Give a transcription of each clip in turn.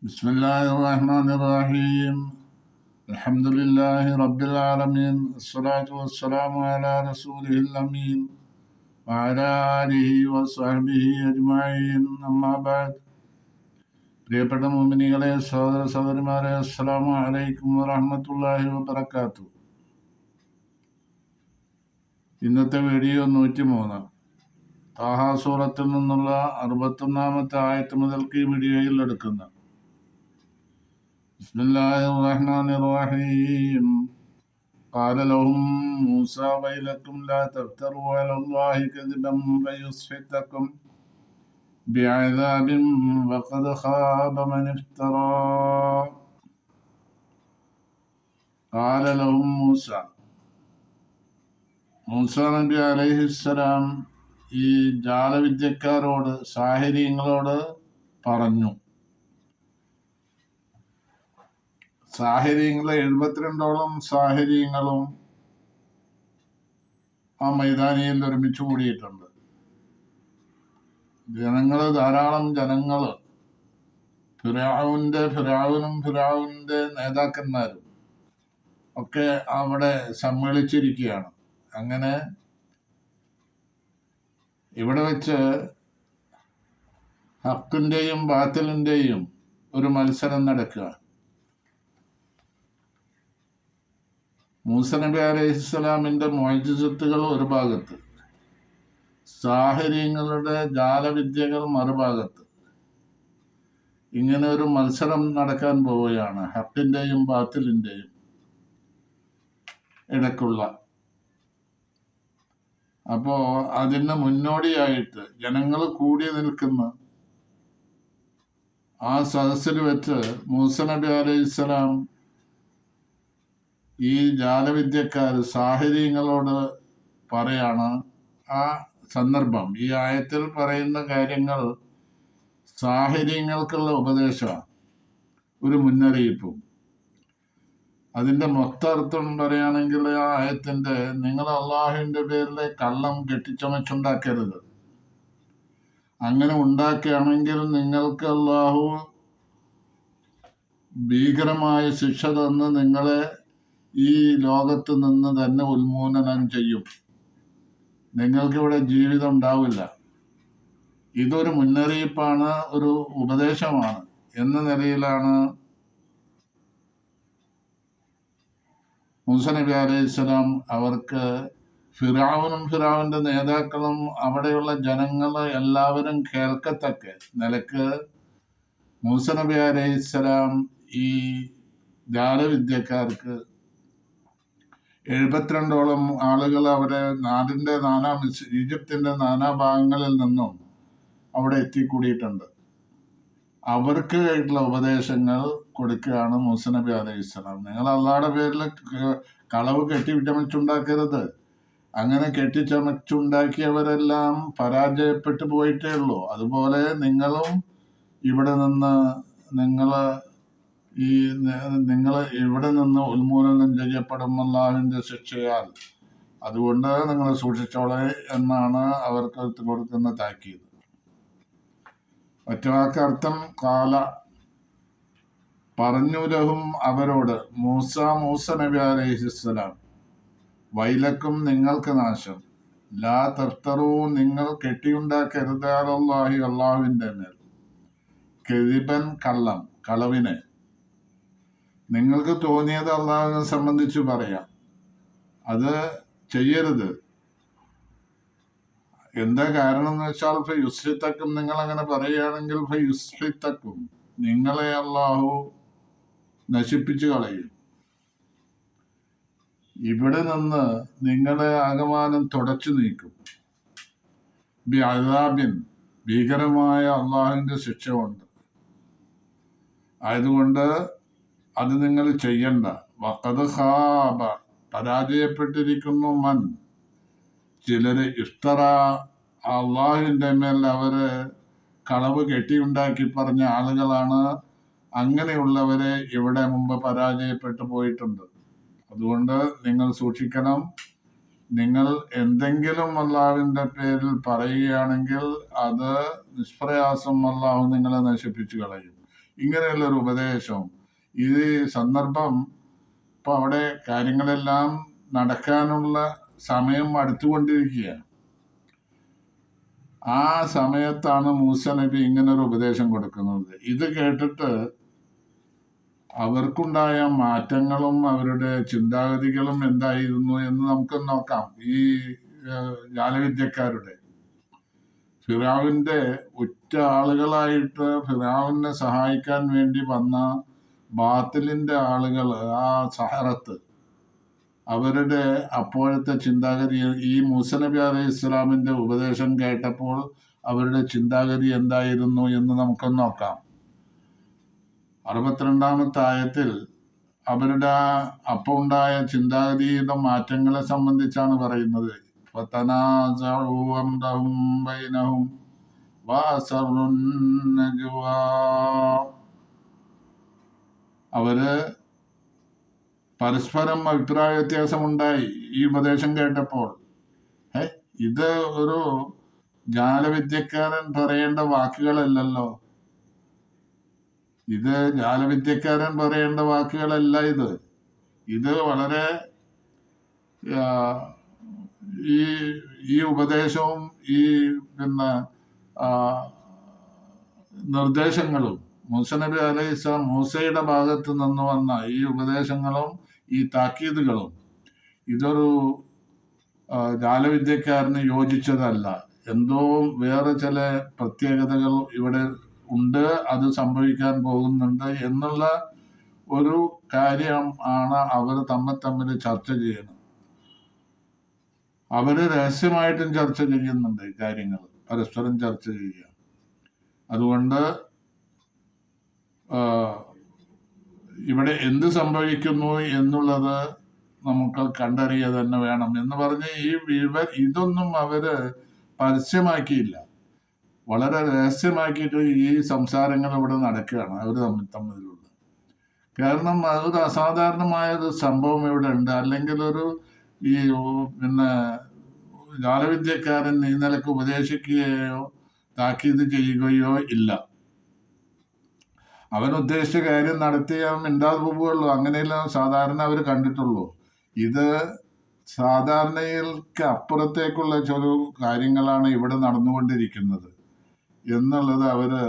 بسم الله الرحمن الرحيم. الحمد لله رب العالمين. الصلاة والسلام على رسوله الأمين وعلى آله وصحبه أجمعين. أما بعد. പ്രിയപ്പെട്ട മുഅ്മിനീങ്ങളെ, സഹോദര സഹോദരിമാരെ, അസ്സലാമു അലൈക്കും വറഹ്മത്തുള്ളാഹി വബറകാതുഹു. ഇന്നത്തെ വീഡിയോ 103 താഹ സൂറത്തിൽ നിന്നുള്ള 61-ാമത്തെ ആയത്ത് മുതൽക്ക് ഈ വീഡിയോയിൽ എടുക്കുന്ന بسم الله الرحمن الرحيم. قال لهم موسى ويلكم لا تفتروا على الله كذبا فيسحتكم بعذاب وقد خاب من افترى. قال لهم മൂസ നബി അലൈഹിസ്സലാം ഈ ജാലവിദ്യക്കാരോട്, സാഹിര്യങ്ങളോട് പറഞ്ഞു. സാഹിര്യങ്ങളെ 72ഓളം സാഹിര്യങ്ങളും ആ മൈതാനിയിൽ ഒരുമിച്ച് കൂടിയിട്ടുണ്ട്. ധാരാളം ജനങ്ങള് ഫിർഔന്റെ നേതാക്കന്മാരും ഒക്കെ അവിടെ സമ്മേളിച്ചിരിക്കുകയാണ്. അങ്ങനെ ഇവിടെ വെച്ച് ഹക്കിന്റെയും ബാത്തിലിന്റെയും ഒരു മത്സരം നടക്കുക. മൂസ നബി അലൈഹിസ്സലാമിന്റെ മുഅ്ജിസത്തുകൾ ഒരു ഭാഗത്ത്, സാഹിര്യങ്ങളുടെ ജാലവിദ്യകൾ മറുഭാഗത്ത്. ഇങ്ങനെ ഒരു മത്സരം നടക്കാൻ പോവുകയാണ്, ഹക്കിന്റെയും ബാത്തിലിന്റെയും ഇടയ്ക്കുള്ള. അപ്പോ അതിന് മുന്നോടിയായിട്ട് ജനങ്ങൾ കൂടി നിൽക്കുന്ന ആ സദസ്സിൽ വെച്ച് മൂസ നബി അലൈഹിസ്സലാം ഈ ജാലവിദ്യക്കാർ സാഹിര്യങ്ങളോട് പറയാണ്. ആ സന്ദർഭം, ഈ ആയത്തിൽ പറയുന്ന കാര്യങ്ങൾ സാഹിര്യങ്ങൾക്കുള്ള ഉപദേശമാണ്, ഒരു മുന്നറിയിപ്പും. അതിന്റെ മൊത്തർത്ഥം പറയുകയാണെങ്കിൽ ആ ആയത്തിന്റെ, നിങ്ങൾ അള്ളാഹുവിന്റെ പേരിൽ കള്ളം കെട്ടിച്ചമച്ചുണ്ടാക്കരുത്. അങ്ങനെ ഉണ്ടാക്കുകയാണെങ്കിൽ നിങ്ങൾക്ക് അള്ളാഹു ഭീകരമായ ശിക്ഷ തന്ന് നിങ്ങളെ ഈ ലോകത്ത് നിന്ന് തന്നെ ഉന്മൂലനം ചെയ്യും. നിങ്ങൾക്കിവിടെ ജീവിതം ഉണ്ടാവില്ല. ഇതൊരു മുന്നറിയിപ്പാണ്, ഒരു ഉപദേശമാണ് എന്ന നിലയിലാണ് മൂസ നബി അലൈഹിസ്സലാം അവർക്ക്, ഫിർഔന്റെ നേതാക്കളും അവിടെയുള്ള ജനങ്ങൾ എല്ലാവരും കേൾക്കത്തക്ക നിലക്ക് മൂസ നബി അലൈഹിസ്സലാം ഈ ജാലവിദ്യക്കാർക്ക് 72ഓളം ആളുകൾ അവിടെ ഈജിപ്തിന്റെ നാനാഭാഗങ്ങളിൽ നിന്നും അവിടെ എത്തിക്കൂടിയിട്ടുണ്ട്. അവർക്ക് ആയിട്ടുള്ള ഉപദേശങ്ങൾ കൊടുക്കുകയാണ് മൂസ നബി അലൈഹിസ്സലാം. നിങ്ങൾ അള്ളാഹുടെ പേരിൽ കളവ് കെട്ടിച്ചമച്ചുണ്ടാക്കരുത്. അങ്ങനെ കെട്ടിച്ചമച്ചുണ്ടാക്കിയവരെല്ലാം പരാജയപ്പെട്ടു പോയിട്ടേ ഉള്ളൂ. അതുപോലെ നിങ്ങളും ഇവിടെ നിന്ന് നിങ്ങൾ ഇവിടെ നിന്ന് ഉന്മൂലനം ചെയ്യപ്പെടും അല്ലാഹുവിന്റെ ശിക്ഷയാൽ. അതുകൊണ്ട് നിങ്ങൾ സൂക്ഷിച്ചോളെ എന്നാണ് അവർക്ക് കൊടുക്കുന്ന താക്കീത്. ഒറ്റവാക്കർത്ഥം, കാല പറഞ്ഞു ലഹും അവരോട്, മൂസ നബി അലൈഹിസ്സലാം, വൈലക്കും നിങ്ങൾക്ക് നാശം, ലാ തഫ്തറൂ നിങ്ങൾ കെട്ടിയുണ്ടാക്കരുത് അലല്ലാഹി അള്ളാഹുവിന്റെ മേൽ, കെദിബൻ കള്ളം, കളവിനെ. നിങ്ങൾക്ക് തോന്നിയത് അള്ളാഹുവിനെ സംബന്ധിച്ച് പറയാം, അത് ചെയ്യരുത്. എന്താ കാരണം എന്ന് വെച്ചാൽ, ഫയുസ്ഹിത്തക്കും, നിങ്ങൾ അങ്ങനെ പറയുകയാണെങ്കിൽ ഫയുസ്ഹിത്തക്കും, നിങ്ങളെ അള്ളാഹു നശിപ്പിച്ചു കളയും. ഇവിടെ നിന്ന് നിങ്ങളെ ആകമാനം തുടച്ചു നീക്കും. ബി അദാബിൻ, ഭീകരമായ അള്ളാഹുവിന്റെ ശിക്ഷ കൊണ്ട്. ആയതുകൊണ്ട് അത് നിങ്ങൾ ചെയ്യണ്ട. വഖദ് ഖാബ, പരാജയപ്പെട്ടിരിക്കുന്നു, മൻ, ചിലര്, ഇഫ്തറ, അള്ളാഹുവിന്റെ മേൽ അവര് കളവ് കെട്ടിയുണ്ടാക്കി പറഞ്ഞ ആളുകളാണ്. അങ്ങനെയുള്ളവരെ ഇവിടെ മുമ്പ് പരാജയപ്പെട്ടു പോയിട്ടുണ്ട്. അതുകൊണ്ട് നിങ്ങൾ സൂക്ഷിക്കണം. നിങ്ങൾ എന്തെങ്കിലും അള്ളാഹുവിന്റെ പേരിൽ പറയുകയാണെങ്കിൽ അത് നിഷ്പ്രയാസം അള്ളാഹു നിങ്ങളെ നശിപ്പിച്ചു കളയും. ഇങ്ങനെയുള്ള ഒരു ഉപദേശം. ഈ സന്ദർഭം ഇപ്പൊ അവിടെ കാര്യങ്ങളെല്ലാം നടക്കാനുള്ള സമയം അടുത്തുകൊണ്ടിരിക്കുകയാണ്. ആ സമയത്താണ് മൂസ നബി ഇങ്ങനൊരു ഉപദേശം കൊടുക്കുന്നത്. ഇത് കേട്ടിട്ട് അവർക്കുണ്ടായ മാറ്റങ്ങളും അവരുടെ ചിന്താഗതികളും എന്തായിരുന്നു എന്ന് നമുക്ക് നോക്കാം. ഈ ജാലവിദ്യക്കാരുടെ ഫിറഔന്റെ ഉറ്റ ആളുകളായിട്ട് ഫിറഔനെ സഹായിക്കാൻ വേണ്ടി വന്ന ബാത്തിലിന്റെ ആളുകൾ, ആ സഹറത്ത്, അവരുടെ അപ്പോഴത്തെ ചിന്താഗതി, ഈ മൂസ നബി അലൈഹി ഇസ്ലാമിന്റെ ഉപദേശം കേട്ടപ്പോൾ അവരുടെ ചിന്താഗതി എന്തായിരുന്നു എന്ന് നമുക്കൊന്ന് നോക്കാം. 62-ാമത്തെ ആയത്തിൽ അവരുടെ അപ്പോൾ ഉണ്ടായ ചിന്താഗതിയുടെ മാറ്റങ്ങളെ സംബന്ധിച്ചാണ് പറയുന്നത്. അവര് പരസ്പരം അഭിപ്രായ വ്യത്യാസമുണ്ടായി ഈ ഉപദേശം കേട്ടപ്പോൾ. ഇത് ഒരു ജാലവിദ്യക്കാരൻ പറയേണ്ട വാക്കുകളല്ലല്ലോ. ഇത് ജാലവിദ്യക്കാരൻ പറയേണ്ട വാക്കുകളല്ല. ഇത് വളരെ ഈ ഉപദേശവും ഈ നിർദ്ദേശങ്ങളും മൂസ നബി അലൈഹി സ്വലാം മൂസയുടെ ഭാഗത്ത് നിന്ന് വന്ന ഈ ഉപദേശങ്ങളും ഈ താക്കീതുകളും ഇതൊരു ജാലവിദ്യക്കാരന് യോജിച്ചതല്ല. എന്തോ വേറെ ചില പ്രത്യേകതകൾ ഇവിടെ ഉണ്ട്, അത് സംഭവിക്കാൻ പോകുന്നുണ്ട് എന്നുള്ള ഒരു കാര്യം ആണ് അവർ തമ്മിൽ ചർച്ച ചെയ്യുന്നത്. അവര് രഹസ്യമായിട്ടും ചർച്ച ചെയ്യുന്നുണ്ട് കാര്യങ്ങൾ, പരസ്പരം ചർച്ച ചെയ്യുക. അതുകൊണ്ട് ഇവിടെ എന്ത് സംഭവിക്കുന്നു എന്നുള്ളത് നമുക്ക് കണ്ടറിയുക തന്നെ വേണം എന്ന് പറഞ്ഞ് ഇതൊന്നും അവര് പരസ്യമാക്കിയില്ല, വളരെ രഹസ്യമാക്കിയിട്ട് ഈ സംസാരങ്ങൾ ഇവിടെ നടക്കുകയാണ് അവർ തമ്മിലുള്ള. കാരണം അതൊരു അസാധാരണമായൊരു സംഭവം ഇവിടെ ഉണ്ട്. അല്ലെങ്കിൽ ഈ ജാലവിദ്യക്കാരൻ ഈ നിലക്ക് ഉപദേശിക്കുകയോ താക്കീത് ചെയ്യുകയോ ഇല്ല. അവൻ ഉദ്ദേശിച്ച കാര്യം നടത്തിയാൽ മിണ്ടാതെ പോവുകയുള്ളൂ. അങ്ങനെയെല്ലാം സാധാരണ അവർ കണ്ടിട്ടുള്ളൂ. ഇത് സാധാരണയിൽക്ക് അപ്പുറത്തേക്കുള്ള ചില കാര്യങ്ങളാണ് ഇവിടെ നടന്നുകൊണ്ടിരിക്കുന്നത് എന്നുള്ളത് അവര്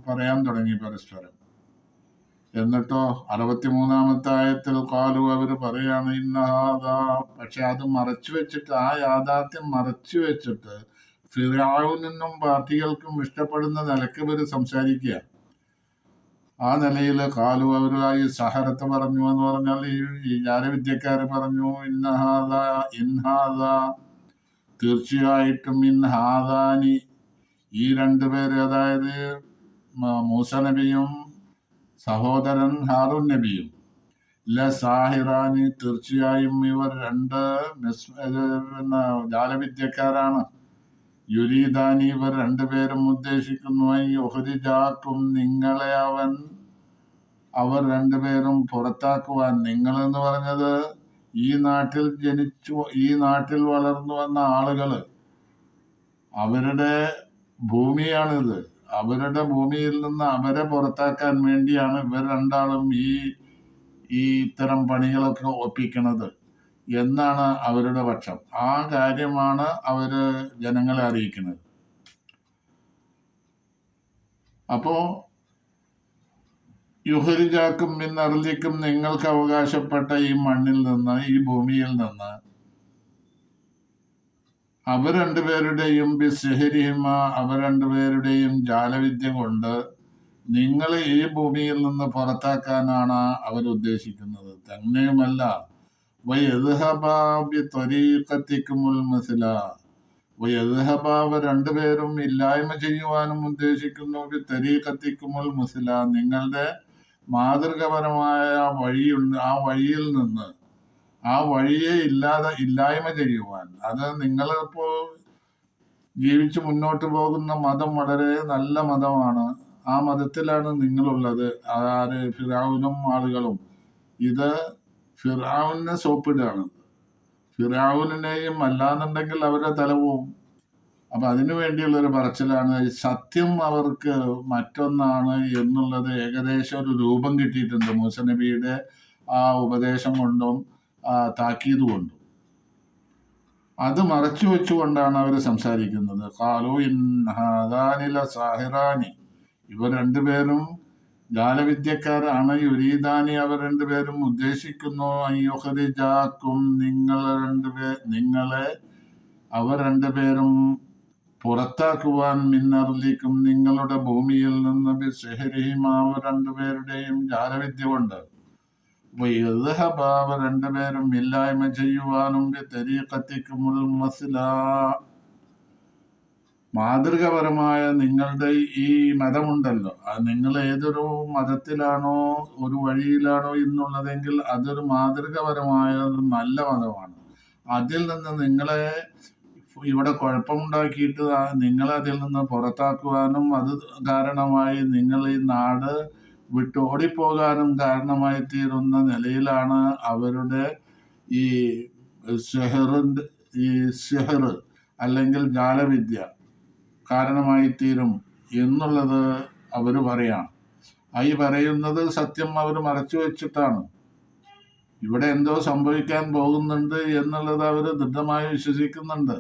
പറയാൻ തുടങ്ങി പരസ്പരം. എന്നിട്ടോ 63-ാമത്തെ ആയത്തിൽ കാലു അവര് പറയാണ് ഇന്നഹാദ. പക്ഷെ അത് മറച്ചു വെച്ചിട്ട്, ആ യാഥാർത്ഥ്യം മറച്ചു വെച്ചിട്ട് ഫിറഔനിനും പാർട്ടികൾക്കും ഇഷ്ടപ്പെടുന്ന നിലക്ക് ഇവര് സംസാരിക്കുക. ആ നിലയിൽ കാലു അവരായി സഹറത്ത് പറഞ്ഞു എന്ന് പറഞ്ഞാൽ ഈ ജാലവിദ്യക്കാര് പറഞ്ഞു ഇൻഹാദ തീർച്ചയായിട്ടും ഇൻഹാദാനി, ഈ രണ്ടുപേര്, അതായത് മൂസ നബിയും സഹോദരൻ ഹാറൂൻ നബിയും, സാഹിറാനി തീർച്ചയായും ഇവർ രണ്ട് ജാലവിദ്യക്കാരാണ്. യുരീദാനി ഇവർ രണ്ടുപേരും ഉദ്ദേശിക്കുന്നു യുഹ്രിജാക്കും നിങ്ങളെ അവർ രണ്ടുപേരും പുറത്താക്കുവാൻ. നിങ്ങൾ എന്ന് പറഞ്ഞത് ഈ നാട്ടിൽ ജനിച്ചു, ഈ നാട്ടിൽ വളർന്നു വന്ന ആളുകള്, അവരുടെ ഭൂമിയാണിത്. അവരുടെ ഭൂമിയിൽ നിന്ന് അവരെ പുറത്താക്കാൻ വേണ്ടിയാണ് ഇവർ രണ്ടാളും ഈ ഇത്തരം പണികളൊക്കെ ഒപ്പിക്കുന്നത് എന്നാണ് അവരുടെ പക്ഷം. ആ കാര്യമാണ് അവര് ജനങ്ങളെ അറിയിക്കുന്നത്. അപ്പോ യുഹരിജാക്കും മിന്നർലിക്കും, നിങ്ങൾക്ക് അവകാശപ്പെട്ട ഈ മണ്ണിൽ നിന്ന്, ഈ ഭൂമിയിൽ നിന്ന്, അവർ രണ്ടുപേരുടെയും ബിസ്ഹിരിഹിമ, അവർ രണ്ടുപേരുടെയും ജാലവിദ്യ കൊണ്ട് നിങ്ങൾ ഈ ഭൂമിയിൽ നിന്ന് പുറത്താക്കാനാണ് അവരുദ്ദേശിക്കുന്നത്. തന്നെയുമല്ല അവർ രണ്ടുപേരും ഇല്ലായ്മ ചെയ്യുവാനും ഉദ്ദേശിക്കുന്നു. തരീഖത്തിക്കുമുൽ മുസ്ല, നിങ്ങളുടെ മാതൃകപരമായ വഴിയുണ്ട്, ആ വഴിയിൽ നിന്ന്, ആ വഴിയെ ഇല്ലായ്മ ചെയ്യുവാൻ. അത് നിങ്ങളിപ്പോ ജീവിച്ചു മുന്നോട്ട് പോകുന്ന മതം വളരെ നല്ല മതമാണ്. ആ മതത്തിലാണ് നിങ്ങളുള്ളത്. ആര്? ഫിറഔനും ആളുകളും. ഇത് ഫിറഔനെ സോപ്പിടുകയാണ്. ഫിറഔനെയും അല്ലാന്നുണ്ടെങ്കിൽ അവരുടെ തല പോവും. അപ്പൊ അതിനു വേണ്ടിയുള്ളൊരു പറച്ചിലാണ്. സത്യം അവർക്ക് മറ്റൊന്നാണ് എന്നുള്ളത് ഏകദേശം ഒരു രൂപം കിട്ടിയിട്ടുണ്ട് മൂസ നബിയുടെ ആ ഉപദേശം കൊണ്ടും താക്കീത് കൊണ്ടും. അത് മറച്ചു വെച്ചുകൊണ്ടാണ് അവർ സംസാരിക്കുന്നത്. ഖാലു ഇൻ ഹാദാനി ലസാഹിറാനി, ഇവർ രണ്ടുപേരും ജാലവിദ്യക്കാരാണ്. യുരീദാനി, അവർ രണ്ടുപേരും ഉദ്ദേശിക്കുന്നു, അയ്യുഖ്രിജാക്കും, നിങ്ങളെ അവർ രണ്ടുപേരും പുറത്താക്കുവാൻ, മിന്നർലിക്കും, നിങ്ങളുടെ ഭൂമിയിൽ നിന്ന്, ബിസിഹ്രിഹിം, അവർ രണ്ടുപേരുടെയും ജാലവിദ്യ കൊണ്ട്, അവർ രണ്ടുപേരും ഇല്ലായ്മ ചെയ്യുവാനും, ബിതരീഖത്തിക്കുമുൽ മസ്ലാ, മാതൃകപരമായ നിങ്ങളുടെ ഈ മതമുണ്ടല്ലോ, നിങ്ങൾ ഏതൊരു മതത്തിലാണോ ഒരു വഴിയിലാണോ എന്നുള്ളതെങ്കിൽ അതൊരു മാതൃകപരമായ ഒരു നല്ല മതമാണ്. അതിൽ നിന്ന് നിങ്ങളെ ഇവിടെ കുഴപ്പമുണ്ടാക്കിയിട്ട് നിങ്ങളെ അതിൽ നിന്ന് പുറത്താക്കുവാനും അത് കാരണമായി നിങ്ങൾ ഈ നാട് വിട്ട് ഓടിപ്പോകാനും കാരണമായി തീരുന്ന നിലയിലാണ് അവരുടെ ഈ സിഹർ അല്ലെങ്കിൽ ജാലവിദ്യ കാരണമായി തീരും എന്നുള്ളത് അവർ പറയാം. ഈ പറയുന്നത് സത്യം അവർ മറച്ചു വെച്ചിട്ടാണ്. ഇവിടെ എന്തോ സംഭവിക്കാൻ പോകുന്നുണ്ട് എന്നുള്ളത് അവർ ദൃഢമായി വിശ്വസിക്കുന്നുണ്ട്.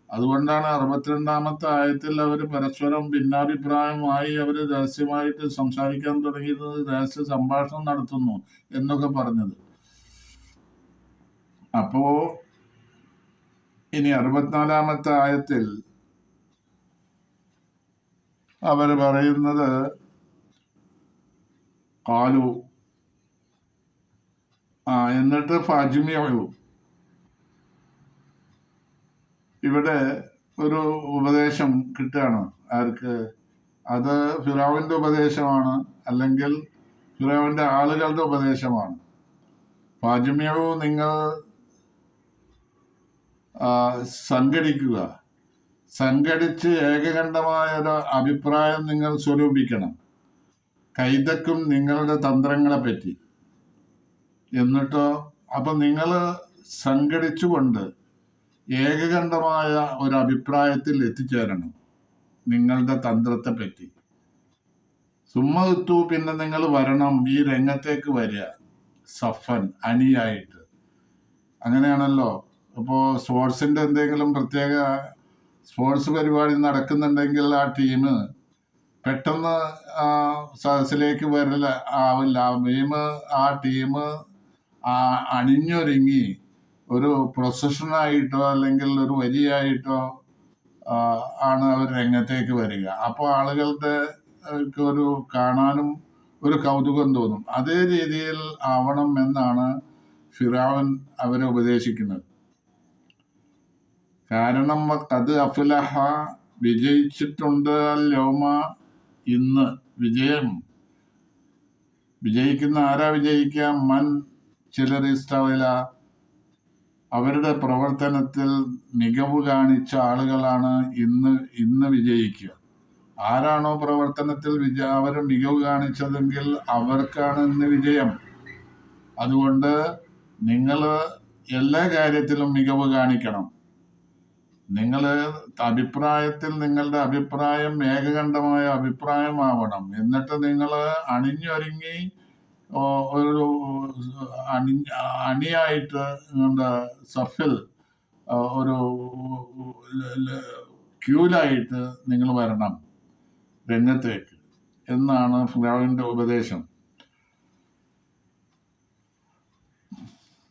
അതുകൊണ്ടാണ് 62-ാമത്തെ ആയത്തിൽ അവർ പരസ്പരം ഭിന്നാഭിപ്രായമായി അവർ രഹസ്യമായിട്ട് സംസാരിക്കാൻ തുടങ്ങിയത്, രഹസ്യ സംഭാഷണം നടത്തുന്നു എന്നൊക്കെ പറഞ്ഞത്. അപ്പോ ഇനി 64-ാമത്തെ ആയത്തിൽ അവർ പറയുന്നത് കാലു, എന്നിട്ട് ഫജ്മിഉ, ഇവിടെ ഒരു ഉപദേശം കിട്ടുകയാണ്. ആർക്ക്? അത് ഫിറഔന്റെ ഉപദേശമാണ്, അല്ലെങ്കിൽ ഫിറഔന്റെ ആളുകളുടെ ഉപദേശമാണ്. ഫജ്മിഉ, നിങ്ങൾ സംഘടിക്കുക, സംഘടിച്ച് ഏകകണ്ഠമായൊരു അഭിപ്രായം നിങ്ങൾ സ്വരൂപിക്കണം, കൈതക്കും നിങ്ങളുടെ തന്ത്രങ്ങളെ പറ്റി. എന്നിട്ടോ, അപ്പം നിങ്ങൾ സംഘടിച്ചുകൊണ്ട് ഏകകണ്ഠമായ ഒരു അഭിപ്രായത്തിൽ എത്തിച്ചേരണം നിങ്ങളുടെ തന്ത്രത്തെ പറ്റി. സുമ്മത്തു, പിന്നെ നിങ്ങൾ വരണം, ഈ രംഗത്തേക്ക് വരിക, സഫൻ, അണിയായിട്ട്. അങ്ങനെയാണല്ലോ. അപ്പോൾ സ്പോർട്സിന്റെ എന്തെങ്കിലും പ്രത്യേക സ്പോർട്സ് പരിപാടി നടക്കുന്നുണ്ടെങ്കിൽ ആ ടീം പെട്ടെന്ന് സദസ്സിലേക്ക് വരല ആവില്ല. ആ ടീം അണിഞ്ഞൊരുങ്ങി ഒരു പ്രൊസഷനായിട്ടോ അല്ലെങ്കിൽ ഒരു വരിയായിട്ടോ ആണ് അവർ രംഗത്തേക്ക് വരിക. അപ്പോൾ ആളുകളുടെ ഒരു കാണാനും ഒരു കൗതുകം തോന്നും. അതേ രീതിയിൽ ആവണം എന്നാണ് ഫിറഔൻ അവരെ ഉപദേശിക്കുന്നത്. കാരണം അത് അഫ്ലഹ, വിജയിച്ചിട്ടുണ്ട്, യൗമ, ഇന്ന്. വിജയിക്കുന്ന ആരാ വിജയിക്കുക? മൻ, ചിലർ ഇസ്തവല, അവരുടെ പ്രവർത്തനത്തിൽ മികവ് കാണിച്ച ആളുകളാണ് ഇന്ന് വിജയിക്കുക. ആരാണോ പ്രവർത്തനത്തിൽ അവർ മികവ് കാണിച്ചതെങ്കിൽ അവർക്കാണ് ഇന്ന് വിജയം. അതുകൊണ്ട് നിങ്ങൾ എല്ലാ കാര്യത്തിലും മികവ് കാണിക്കണം. നിങ്ങൾ അഭിപ്രായത്തിൽ നിങ്ങളുടെ അഭിപ്രായം ഏകകണ്ഠമായ അഭിപ്രായമാവണം. എന്നിട്ട് നിങ്ങൾ അണിഞ്ഞൊരുങ്ങി ഒരു അണിയായിട്ട് സഫിൽ ഒരു ക്യൂലായിട്ട് നിങ്ങൾ വരണം രംഗത്തേക്ക് എന്നാണ് ഫിറഔന്റെ ഉപദേശം.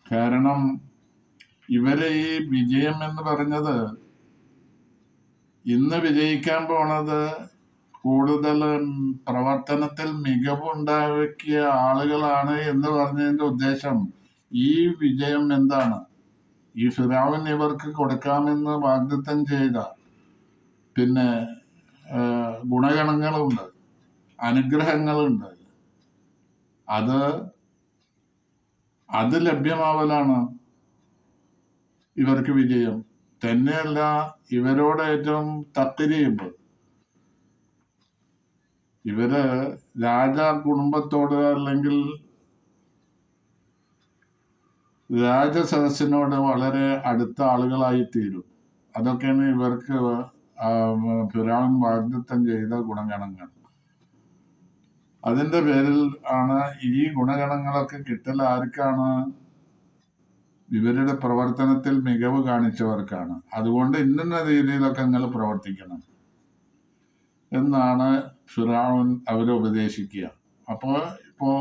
കാരണം ഇവരെ ഈ വിജയം എന്ന് പറഞ്ഞത്, ഇന്ന് വിജയിക്കാൻ പോണത് കൂടുതൽ പ്രവർത്തനത്തിൽ മികവുണ്ടാക്കിയ ആളുകളാണ് എന്ന് പറഞ്ഞതിന്റെ ഉദ്ദേശം, ഈ വിജയം എന്താണ്? ഈ ഫിറഔൻ ഇവർക്ക് കൊടുക്കാമെന്ന് വാഗ്ദത്തം ചെയ്ത പിന്നെ ഗുണഗണങ്ങളുണ്ട്, അനുഗ്രഹങ്ങളുണ്ട്. അത് ലഭ്യമാവലാണ് ഇവർക്ക് വിജയം. തന്നെയല്ല, ഇവരോട് ഏറ്റവും തക്രീബ്, ഇവര് രാജ കുടുംബത്തോട് അല്ലെങ്കിൽ രാജസദസ്സിനോട് വളരെ അടുത്ത ആളുകളായി തീരും. അതൊക്കെയാണ് ഇവർക്ക് ഫിറഔൻ വാഗ്ദത്തം ചെയ്ത ഗുണഗണങ്ങൾ. അതിന്റെ പേരിൽ ആണ് ഈ ഗുണഗണങ്ങളൊക്കെ കിട്ടൽ ആർക്കാണ്? ഇവരുടെ പ്രവർത്തനത്തിൽ മികവ് കാണിച്ചവർക്കാണ്. അതുകൊണ്ട് ഇന്ന രീതിയിലൊക്കെ നിങ്ങൾ പ്രവർത്തിക്കണം എന്നാണ് ഫിറഔൻ അവരെ ഉപദേശിക്കുക. അപ്പോൾ ഇപ്പോൾ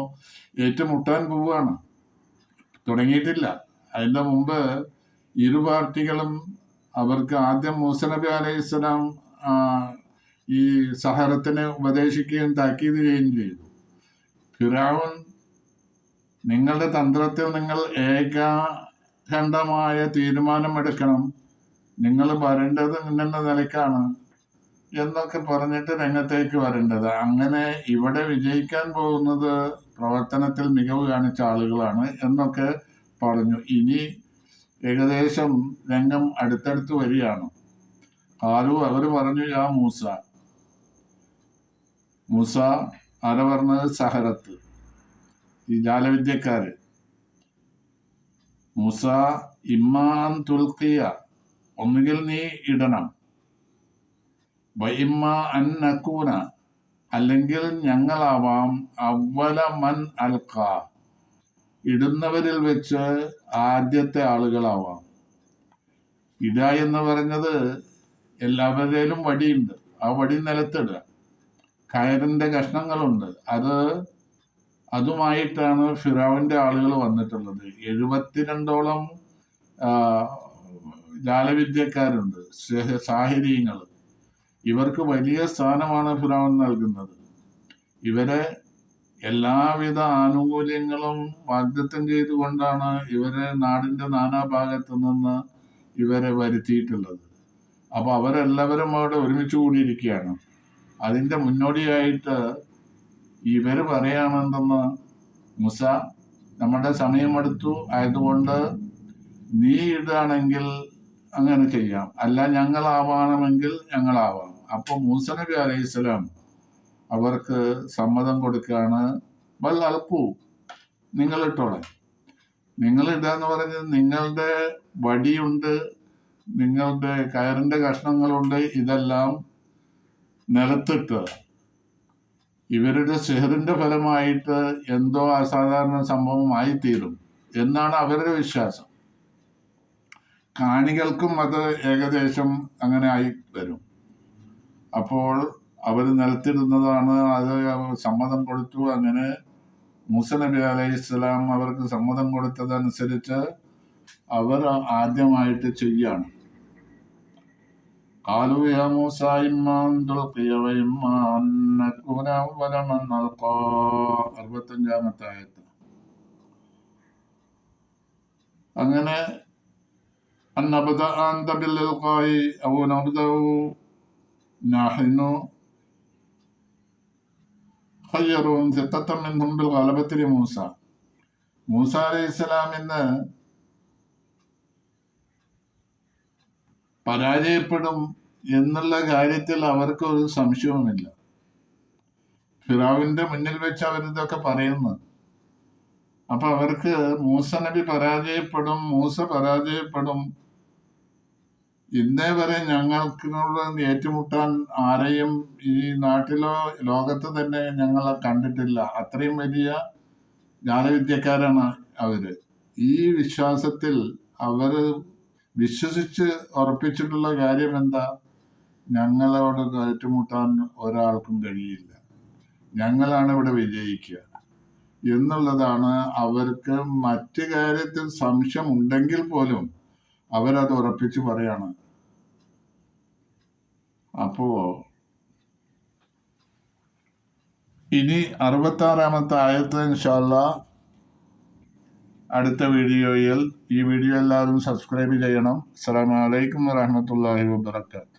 ഏറ്റുമുട്ടാൻ പോവുകയാണ്, തുടങ്ങിയിട്ടില്ല. അതിന്റെ മുമ്പ് ഇരു പാർട്ടികളും അവർക്ക് ആദ്യം മൂസ നബി അലൈഹിസ്സലാം ഈ സഹറത്തിനെ ഉപദേശിക്കുകയും താക്കീത് ചെയ്യുകയും ചെയ്തു. ഫിറഔൻ നിങ്ങളുടെ തന്ത്രത്തിൽ നിങ്ങൾ ഏകഖണ്ഡമായ തീരുമാനമെടുക്കണം, നിങ്ങൾ വരേണ്ടത് ഇന്ന നിലയ്ക്കാണ് എന്നൊക്കെ പറഞ്ഞിട്ട് രംഗത്തേക്ക് വരേണ്ടത്. അങ്ങനെ ഇവിടെ വിജയിക്കാൻ പോകുന്നത് പ്രവർത്തനത്തിൽ മികവ് കാണിച്ച ആളുകളാണ് എന്നൊക്കെ പറഞ്ഞു. ഇനി ഏകദേശം രംഗം അടുത്തടുത്ത് വരികയാണ്. അവർ പറഞ്ഞു, യാ മൂസ. മൂസ ആര പറഞ്ഞത്? സഹറത്ത്, ഈ ജാലവിദ്യക്കാര്. മൂസ ഇമ്മാൻ തുൽക്കിയ, ഒന്നുകിൽ നീ ഇടണം, വഇമ്മ അൻ നകൂന, അല്ലെങ്കിൽ ഞങ്ങളാവാം അവല മൻ അൽഖ, ഇടുന്നവരിൽ വെച്ച് ആദ്യത്തെ ആളുകളാവാം. ഇട എന്ന് പറഞ്ഞത് എല്ലാവരുടെയിലും വടിയുണ്ട്, ആ വടി നിലത്തിടുക. കയറിന്റെ കഷ്ണങ്ങളുണ്ട്, അതുമായിട്ടാണ് ഫിറഔന്റെ ആളുകൾ വന്നിട്ടുള്ളത്. 72ഓളം ജാലവിദ്യക്കാരുണ്ട്, സാഹിര്യങ്ങൾ. ഇവർക്ക് വലിയ സ്ഥാനമാണ് ഫിറഔൻ നൽകുന്നത്. ഇവരെ എല്ലാവിധ ആനുകൂല്യങ്ങളും വാഗ്ദത്തം ചെയ്തുകൊണ്ടാണ് ഇവരെ നാടിന്റെ നാനാഭാഗത്തു നിന്ന് ഇവരെ വരുത്തിയിട്ടുള്ളത്. അപ്പൊ അവരെല്ലാവരും അവിടെ ഒരുമിച്ച് കൂടിയിരിക്കുകയാണ്. അതിന്റെ മുന്നോടിയായിട്ട് ഇവര് പറയാണെന്തെന്ന്, മൂസ നമ്മുടെ സമയമെടുത്തു, ആയതുകൊണ്ട് നീ ഇടുകയാണെങ്കിൽ അങ്ങനെ ചെയ്യാം, അല്ല ഞങ്ങളാവണമെങ്കിൽ ഞങ്ങളാവാം. അപ്പൊ മൂസ നബി അലൈഹിസ്സലാം അവർക്ക് സമ്മതം കൊടുക്കുകയാണ്. ബൽ അൽക്കൂ, നിങ്ങൾ ഇട്ടോളെ. നിങ്ങൾ ഇടാന്ന് പറഞ്ഞത് നിങ്ങളുടെ വടിയുണ്ട്, നിങ്ങളുടെ കയറിന്റെ കഷ്ണങ്ങളുണ്ട്, ഇതെല്ലാം നിലത്തിട്ട് ഇവരുടെ സിഹറിന്റെ ഫലമായിട്ട് എന്തോ അസാധാരണ സംഭവമായി തീരും എന്നാണ് അവരുടെ വിശ്വാസം. കാണികൾക്കും അത് ഏകദേശം അങ്ങനെ ആയി വരും. അപ്പോൾ അവർ നിലത്തിടുന്നതാണ്. അത് സമ്മതം കൊടുത്തു. അങ്ങനെ മൂസ നബി അലൈഹിസ്സലാം അവർക്ക് സമ്മതം കൊടുത്തതനുസരിച്ച് അവർ ആദ്യമായിട്ട് ചെയ്യാണ്. قالوا يا موسى إما أن تلقي وإما أن نكون أول من ألقى. 65-ാമത്തെ ആയത്ത്. അങ്ങനെ أن نبدأ أنت بالإلقاء أو نبدأ نحن خيرون ثقة منهم بالغلبة لموسى. മൂസ അലൈഹിസ്സലാമിന് പരാജയപ്പെടും എന്നുള്ള കാര്യത്തിൽ അവർക്ക് ഒരു സംശയവുമില്ല. ഫിറഔന്റെ മുന്നിൽ വെച്ച് അവരിതൊക്കെ പറയുന്നു. അപ്പൊ അവർക്ക് മൂസ നബി പരാജയപ്പെടും, മൂസ പരാജയപ്പെടും. ഇന്നേ വരെ ഞങ്ങൾക്കിനോട് ഏറ്റുമുട്ടാൻ ആരെയും ഈ നാട്ടിലോ ലോകത്ത് തന്നെ ഞങ്ങളെ കണ്ടിട്ടില്ല. അത്രയും വലിയ ജാലവിദ്യക്കാരാണ് അവര്. ഈ വിശ്വാസത്തിൽ അവര് വിശ്വസിച്ച് ഉറപ്പിച്ചിട്ടുള്ള കാര്യം എന്താ? ഞങ്ങളോട് ഏറ്റുമുട്ടാൻ ഒരാൾക്കും കഴിയില്ല, ഞങ്ങളാണ് ഇവിടെ വിജയിക്കുക എന്നുള്ളതാണ്. അവർക്ക് മറ്റു കാര്യത്തിൽ സംശയം ഉണ്ടെങ്കിൽ പോലും അവരത് ഉറപ്പിച്ച് പറയാണ്. അപ്പോ ഇനി 66-ാമത്തെ ആയത്ത് ഇൻഷാ അല്ലാഹ് അടുത്ത വീഡിയോയിൽ. ഈ വീഡിയോ എല്ലാവരും സബ്സ്ക്രൈബ് ചെയ്യണം. അസ്സലാമു അലൈക്കും വറഹ്മത്തുള്ളാഹി വബറകാതുഹു.